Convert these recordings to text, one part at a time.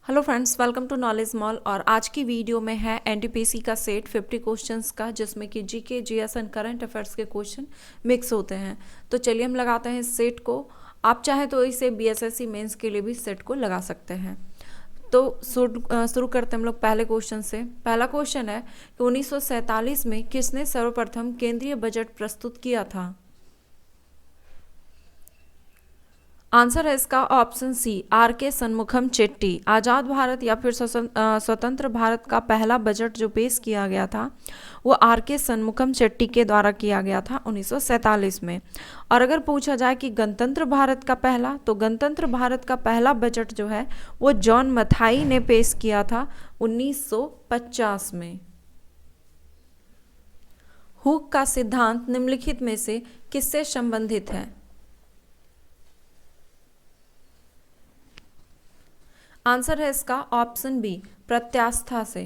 Hello friends, welcome to knowledge mall. और आज की वीडियो में है एनटीपीसी का सेट 50 क्वेश्चंस का, जिसमें कि GK, GS and current affairs के क्वेश्चन मिक्स होते हैं। तो चलिए हम लगाते हैं इस सेट को। आप चाहें तो इसे बीएसएससी मेंस के लिए भी सेट को लगा सकते हैं। तो शुरू करते हैं हम लोग पहले क्वेश्चन से। पहला क्वेश्चन है कि 1947 में किसने सर्वप्रथम केंद्रीय बजट प्रस्तुत किया था? आंसर है इसका ऑप्शन सी, आर के सन्मुखम चेट्टी। आज़ाद भारत या फिर स्वतंत्र भारत का पहला बजट जो पेश किया गया था वो आर के सन्मुखम चेट्टी के द्वारा किया गया था 1947 में। और अगर पूछा जाए कि गणतंत्र भारत का पहला, तो गणतंत्र भारत का पहला बजट जो है वो जॉन मथाई ने पेश किया था 1950 में। हुक का सिद्धांत निम्नलिखित में से किससे संबंधित है? आंसर है इसका ऑप्शन बी, प्रत्यास्था से।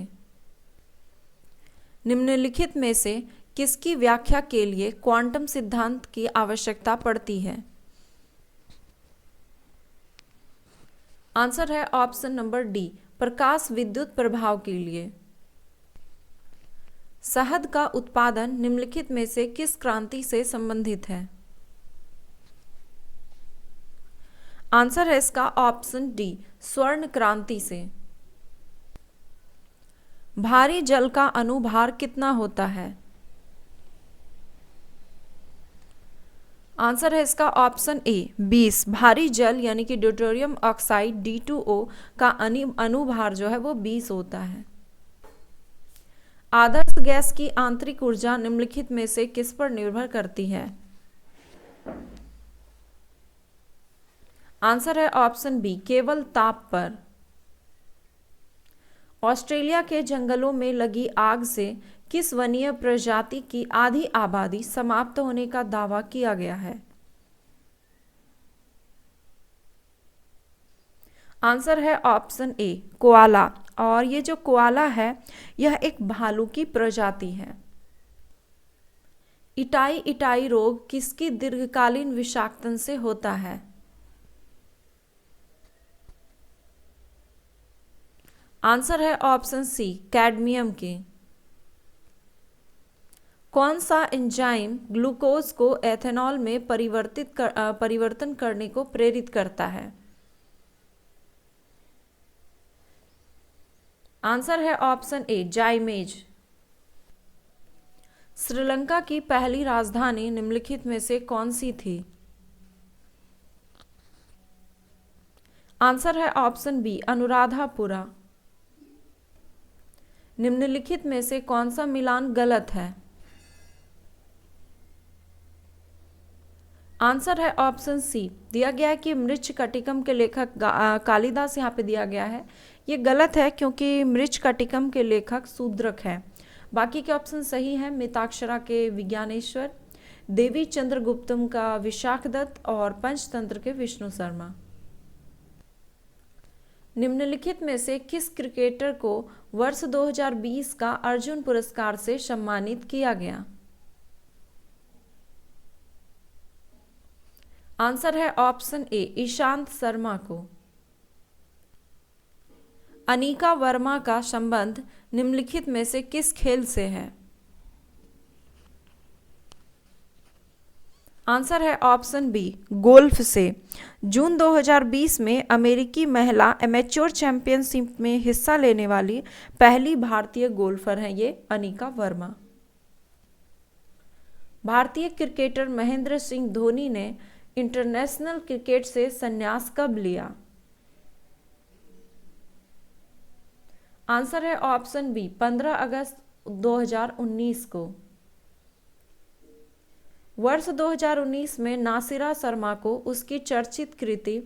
निम्नलिखित में से किसकी व्याख्या के लिए क्वांटम सिद्धांत की आवश्यकता पड़ती है? आंसर है ऑप्शन नंबर डी, प्रकाश विद्युत प्रभाव के लिए। शहद का उत्पादन निम्नलिखित में से किस क्रांति से संबंधित है? आंसर है इसका ऑप्शन डी, स्वर्ण क्रांति से। भारी जल का अनुभार कितना होता है? आंसर है इसका ऑप्शन ए, 20। भारी जल यानी कि ड्यूटेरियम ऑक्साइड D2O का अनुभार जो है वो 20 होता है। आदर्श गैस की आंतरिक ऊर्जा निम्नलिखित में से किस पर निर्भर करती है? आंसर है ऑप्शन बी, केवल ताप पर। ऑस्ट्रेलिया के जंगलों में लगी आग से किस वन्य प्रजाति की आधी आबादी समाप्त होने का दावा किया गया है? आंसर है ऑप्शन ए, कोआला। और ये जो कोआला है यह एक भालू की प्रजाति है। इटाई इटाई रोग किसकी दीर्घकालीन विषाक्तन से होता है? आंसर है ऑप्शन सी, कैडमियम के। कौन सा एंजाइम ग्लूकोज को एथेनॉल में परिवर्तन करने को प्रेरित करता है? आंसर है ऑप्शन ए, जाइमेज। श्रीलंका की पहली राजधानी निम्नलिखित में से कौन सी थी? आंसर है ऑप्शन बी, अनुराधापुरा। निम्नलिखित में से कौन सा मिलान गलत है? आंसर है ऑप्शन सी, दिया गया है कि मृच्छकटिकम के लेखक कालिदास यहाँ पे दिया गया है। ये गलत है क्योंकि मृच्छकटिकम के लेखक शूद्रक हैं। बाकी के ऑप्शन सही है। मिताक्षरा के विज्ञानेश्वर, देवी चंद्रगुप्तम का विशाखदत्त और पंचतंत्र के विष्णु शर्मा। निम्नलिखित में से किस क्रिकेटर को वर्ष 2020 का अर्जुन पुरस्कार से सम्मानित किया गया? आंसर है ऑप्शन ए, ईशांत शर्मा को। अनिका वर्मा का संबंध निम्नलिखित में से किस खेल से है? आंसर है ऑप्शन बी, गोल्फ से। जून 2020 में अमेरिकी महिला एमेच्योर चैंपियनशिप में हिस्सा लेने वाली पहली भारतीय गोल्फर हैं ये अनिका वर्मा। भारतीय क्रिकेटर महेंद्र सिंह धोनी ने इंटरनेशनल क्रिकेट से संन्यास कब लिया? आंसर है ऑप्शन बी, 15 अगस्त 2019 को। वर्ष 2019 में नासिरा शर्मा को उसकी चर्चित कृति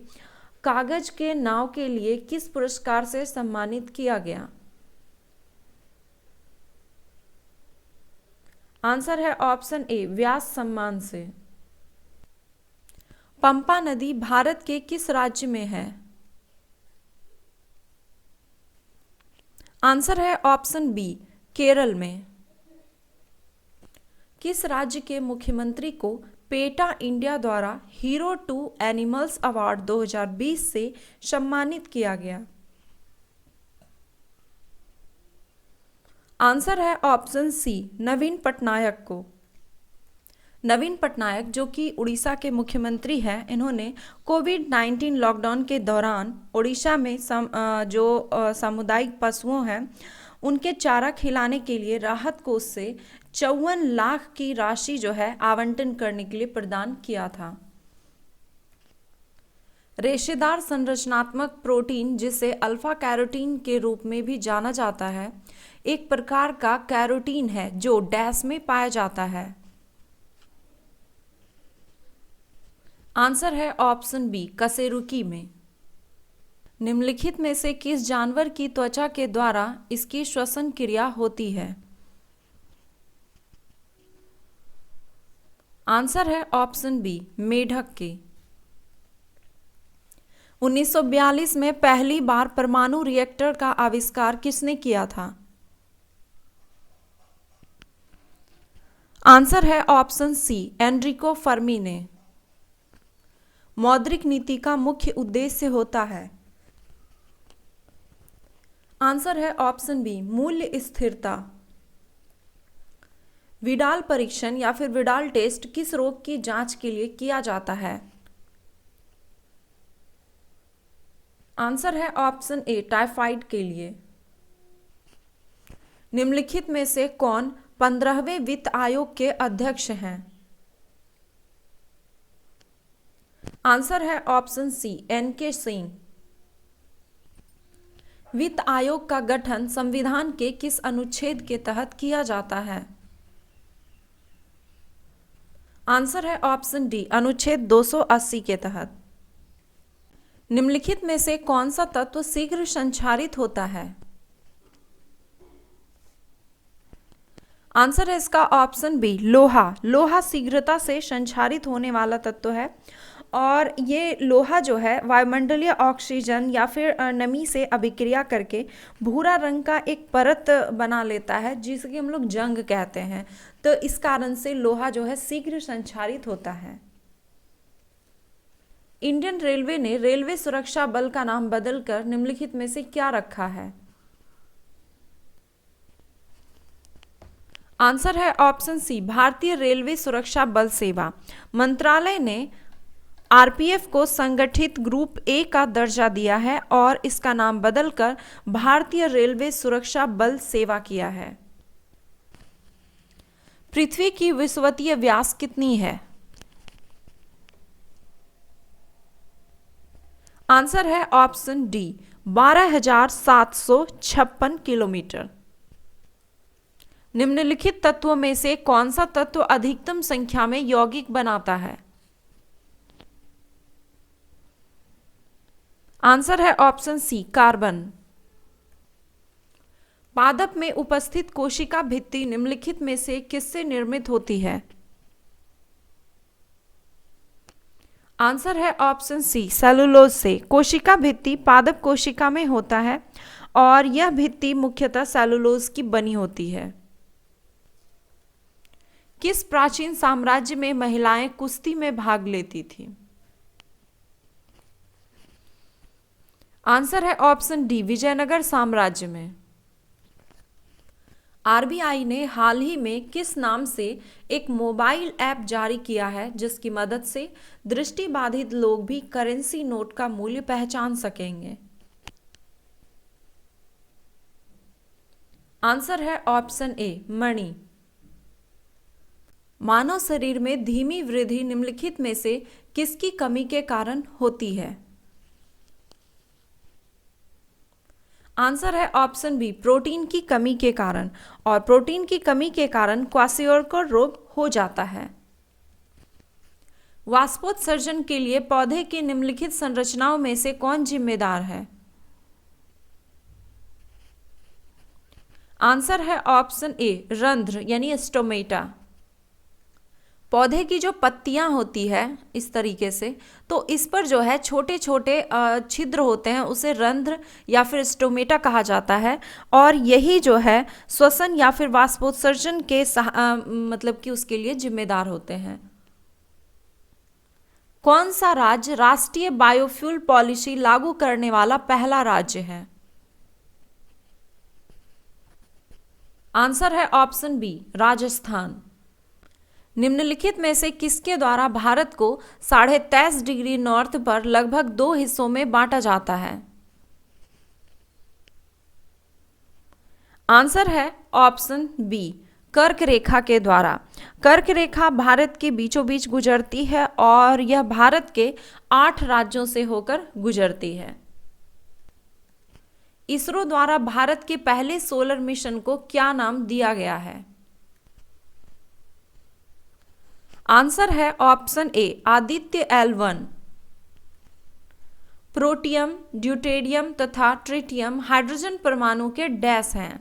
कागज के नाव के लिए किस पुरस्कार से सम्मानित किया गया? आंसर है ऑप्शन ए, व्यास सम्मान से। पंपा नदी भारत के किस राज्य में है? आंसर है ऑप्शन बी, केरल में। किस राज्य के मुख्यमंत्री को पेटा इंडिया द्वारा हीरो टू एनिमल्स अवार्ड 2020 से सम्मानित किया गया? आंसर है ऑप्शन सी, नवीन पटनायक को। नवीन पटनायक जो कि उड़ीसा के मुख्यमंत्री हैं, इन्होंने कोविड-19 लॉकडाउन के दौरान उड़ीसा में सामुदायिक पशुओं हैं उनके चारा खिलाने के लिए राहत कोष से 54 लाख की राशि जो है आवंटन करने के लिए प्रदान किया था। रेशेदार संरचनात्मक प्रोटीन, जिसे अल्फा कैरोटीन के रूप में भी जाना जाता है, एक प्रकार का कैरोटीन है जो डैश में पाया जाता है। आंसर है ऑप्शन बी, कशेरुकी में। निम्नलिखित में से किस जानवर की त्वचा के द्वारा इसकी श्वसन क्रिया होती है? आंसर है ऑप्शन बी, मेढक के। 1942 में पहली बार परमाणु रिएक्टर का आविष्कार किसने किया था? आंसर है ऑप्शन सी, एनरिको फर्मी ने। मौद्रिक नीति का मुख्य उद्देश्य होता है? आंसर है ऑप्शन बी, मूल्य स्थिरता। विडाल परीक्षण या फिर विडाल टेस्ट किस रोग की जांच के लिए किया जाता है? आंसर है ऑप्शन ए, टाइफाइड के लिए। निम्नलिखित में से कौन 15वें वित्त आयोग के अध्यक्ष हैं? आंसर है ऑप्शन सी, एन.के. सिंह। वित्त आयोग का गठन संविधान के किस अनुच्छेद के तहत किया जाता है? आंसर है ऑप्शन डी, अनुच्छेद 280 के तहत। निम्नलिखित में से कौन सा तत्व शीघ्र संक्षारित होता है? आंसर है इसका ऑप्शन बी, लोहा। लोहा शीघ्रता से संक्षारित होने वाला तत्व है और ये लोहा जो है वायुमंडलीय ऑक्सीजन या फिर नमी से अभिक्रिया करके भूरा रंग का एक परत बना लेता है जिसे हम लोग जंग कहते हैं। तो इस कारण से लोहा जो है शीघ्र संक्षारित होता है। इंडियन रेलवे ने रेलवे सुरक्षा बल का नाम बदलकर निम्नलिखित में से क्या रखा है? आंसर है ऑप्शन सी, भारतीय रेलवे सुरक्षा बल सेवा। मंत्रालय ने आरपीएफ को संगठित ग्रुप ए का दर्जा दिया है और इसका नाम बदलकर भारतीय रेलवे सुरक्षा बल सेवा किया है। पृथ्वी की विषुवतीय व्यास कितनी है? आंसर है ऑप्शन डी, 12,756 किलोमीटर। निम्नलिखित तत्वों में से कौन सा तत्व अधिकतम संख्या में यौगिक बनाता है? आंसर है ऑप्शन सी, कार्बन। पादप में उपस्थित कोशिका भित्ति निम्नलिखित में से किससे निर्मित होती है? आंसर है ऑप्शन सी, सेलुलोज से। कोशिका भित्ति पादप कोशिका में होता है और यह भित्ति मुख्यतः सेलुलोज की बनी होती है। किस प्राचीन साम्राज्य में महिलाएं कुश्ती में भाग लेती थीं? आंसर है ऑप्शन डी, विजयनगर साम्राज्य में। आरबीआई ने हाल ही में किस नाम से एक मोबाइल ऐप जारी किया है जिसकी मदद से दृष्टिबाधित लोग भी करेंसी नोट का मूल्य पहचान सकेंगे? आंसर है ऑप्शन ए, मणि। मानव शरीर में धीमी वृद्धि निम्नलिखित में से किसकी कमी के कारण होती है? आंसर है ऑप्शन बी, प्रोटीन की कमी के कारण। और प्रोटीन की कमी के कारण क्वाशियोरकर रोग हो जाता है। वाष्पोत्सर्जन के लिए पौधे की निम्नलिखित संरचनाओं में से कौन जिम्मेदार है? आंसर है ऑप्शन ए, रंध्र यानी स्टोमेटा। पौधे की जो पत्तियां होती है इस तरीके से, तो इस पर जो है छोटे छोटे छिद्र होते हैं, उसे रंध्र या फिर स्टोमेटा कहा जाता है और यही जो है श्वसन या फिर वाष्पोत्सर्जन के मतलब कि उसके लिए जिम्मेदार होते हैं। कौन सा राज्य राष्ट्रीय बायोफ्यूल पॉलिसी लागू करने वाला पहला राज्य है? आंसर है ऑप्शन बी राजस्थान। निम्नलिखित में से किसके द्वारा भारत को 23.5 डिग्री नॉर्थ पर लगभग दो हिस्सों में बांटा जाता है? आंसर है ऑप्शन बी कर्क रेखा के द्वारा। कर्क रेखा भारत के बीचों बीच गुजरती है और यह भारत के 8 राज्यों से होकर गुजरती है। इसरो द्वारा भारत के पहले सोलर मिशन को क्या नाम दिया गया है? आंसर है option A Aditya L1। Protium, deuterium तथा ट्रिटियम हाइड्रोजन परमाणु के डैश हैं।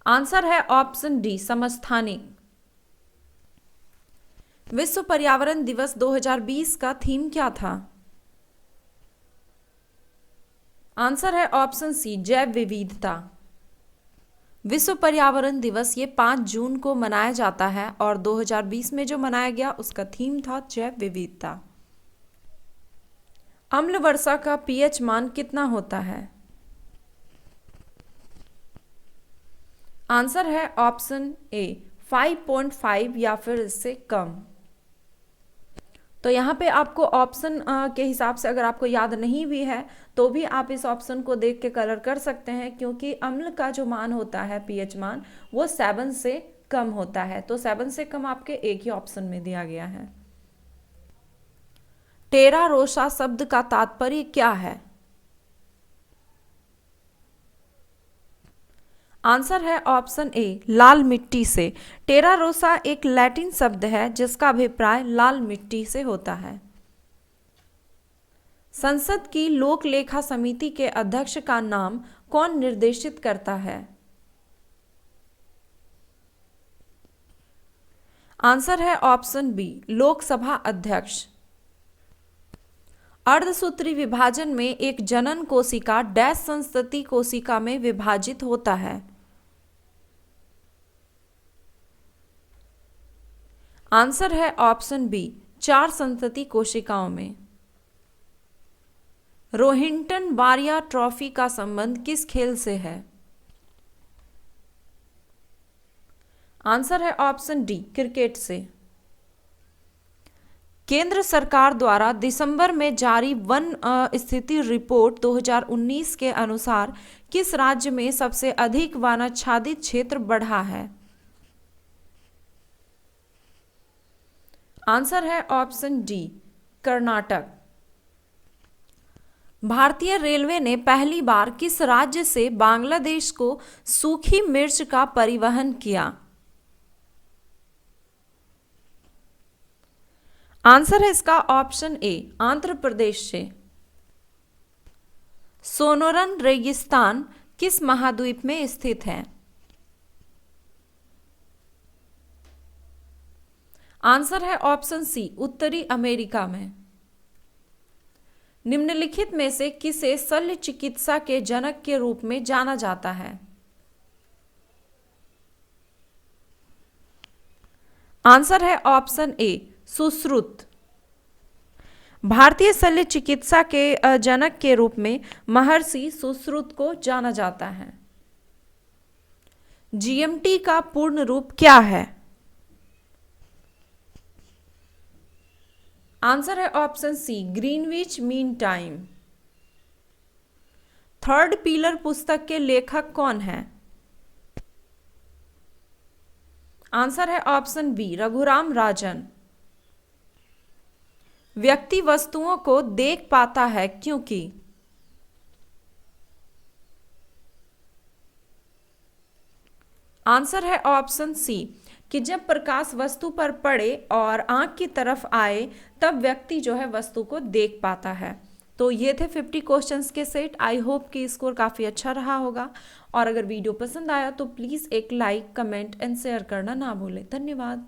आंसर है ऑप्शन डी समस्थानिक। विश्व पर्यावरण दिवस 2020 का थीम क्या था? आंसर है ऑप्शन सी जैव विविधता। विश्व पर्यावरण दिवस ये 5 जून को मनाया जाता है और 2020 में जो मनाया गया उसका थीम था जैव विविधता। अम्ल वर्षा का पीएच मान कितना होता है? आंसर है ऑप्शन ए 5.5 या फिर इससे कम। तो यहाँ पे आपको ऑप्शन के हिसाब से अगर आपको याद नहीं भी है तो भी आप इस ऑप्शन को देख के कलर कर सकते हैं, क्योंकि अम्ल का जो मान होता है पीएच मान वो 7 से कम होता है। तो 7 से कम आपके एक ही ऑप्शन में दिया गया है। टेरा रोसा शब्द का तात्पर्य क्या है? आंसर है ऑप्शन ए लाल मिट्टी से। टेरा रोसा एक लैटिन शब्द है जिसका अभिप्राय लाल मिट्टी से होता है। संसद की लोक लेखा समिति के अध्यक्ष का नाम कौन निर्देशित करता है? आंसर है ऑप्शन बी लोकसभा अध्यक्ष। अर्धसूत्री विभाजन में एक जनन कोशिका डैश संतति कोशिका में विभाजित होता है। आंसर है ऑप्शन बी 4 संतति कोशिकाओं में। रोहिंटन बारिया ट्रॉफी का संबंध किस खेल से है? आंसर है ऑप्शन डी क्रिकेट से। केंद्र सरकार द्वारा दिसंबर में जारी वन स्थिति रिपोर्ट 2019 के अनुसार किस राज्य में सबसे अधिक वनाच्छादित क्षेत्र बढ़ा है? आंसर है ऑप्शन डी कर्नाटक। भारतीय रेलवे ने पहली बार किस राज्य से बांग्लादेश को सूखी मिर्च का परिवहन किया? आंसर है इसका ऑप्शन ए आंध्र प्रदेश से। सोनोरन रेगिस्तान किस महाद्वीप में स्थित है? आंसर है ऑप्शन सी उत्तरी अमेरिका में। निम्नलिखित में से किसे शल्य चिकित्सा के जनक के रूप में जाना जाता है? आंसर है ऑप्शन ए सुश्रुत। भारतीय शल्य चिकित्सा के जनक के रूप में महर्षि सुश्रुत को जाना जाता है। जीएमटी का पूर्ण रूप क्या है? आंसर है option C Greenwich mean time. Third pillar पुस्तक के लेखक कौन है? आंसर है ऑप्शन बी रघुराम राजन। व्यक्ति वस्तुओं को देख पाता है क्योंकि? आंसर है ऑप्शन सी कि जब प्रकाश वस्तु पर पड़े और आंख की तरफ आए तब व्यक्ति जो है वस्तु को देख पाता है। तो ये थे 50 क्वेश्चंस के सेट। आई होप कि स्कोर काफ़ी अच्छा रहा होगा और अगर वीडियो पसंद आया तो प्लीज़ एक लाइक, कमेंट एंड शेयर करना ना भूलें। धन्यवाद।